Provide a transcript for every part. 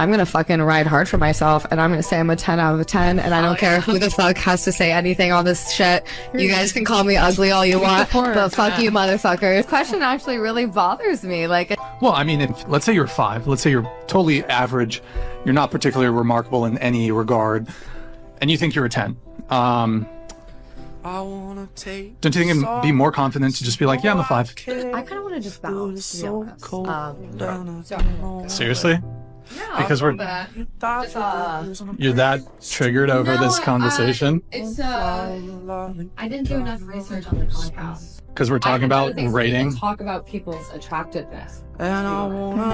I'm gonna fucking ride hard for myself, and I'm gonna say I'm a 10 out of a 10, and I don't care who the fuck has to say anything on this shit. You guys can call me ugly all you want, but fuck you, motherfucker. This question actually really bothers me. Like, well, I mean, let's say you're 5. Let's say you're totally average. You're not particularly remarkable in any regard, and you think you're a 10. Don't you think it'd be more confident to just be like, yeah, I'm a 5? I kind of want to just bounce, to be honest. Seriously? Yeah, because we're you're that triggered over this conversation? It's I didn't do enough research on the podcast. Because we're talking about rating. Talk about people's attractiveness.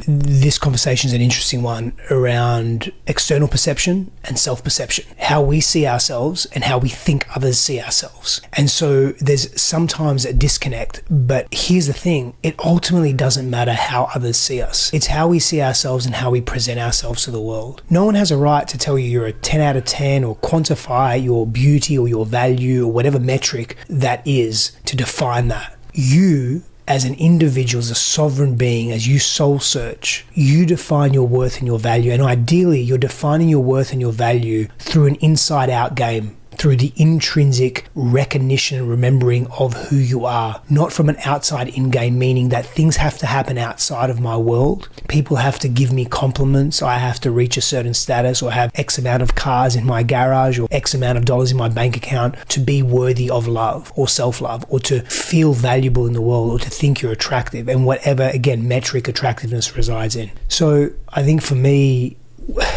This conversation is an interesting one around external perception and self-perception, how we see ourselves and how we think others see ourselves. And so there's sometimes a disconnect, but here's the thing, it ultimately doesn't matter how others see us. It's how we see ourselves and how we present ourselves to the world. No one has a right to tell you you're a 10 out of 10 or quantify your beauty or your value or whatever metric that is to define that. You as an individual, as a sovereign being, as you soul search, you define your worth and your value. And ideally, you're defining your worth and your value through an inside-out game, through the intrinsic recognition and remembering of who you are, not from an outside in-game, meaning that things have to happen outside of my world. People have to give me compliments. I have to reach a certain status or have X amount of cars in my garage or X amount of dollars in my bank account to be worthy of love or self-love or to feel valuable in the world or to think you're attractive and whatever, again, metric attractiveness resides in. So I think for me,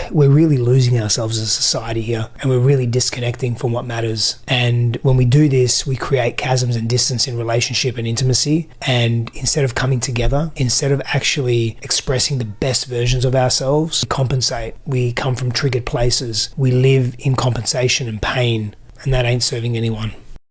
we're really losing ourselves as a society here and we're really disconnecting from what matters. And when we do this, we create chasms and distance in relationship and intimacy. And instead of coming together, instead of actually expressing the best versions of ourselves, we compensate. We come from triggered places. We live in compensation and pain, and that ain't serving anyone.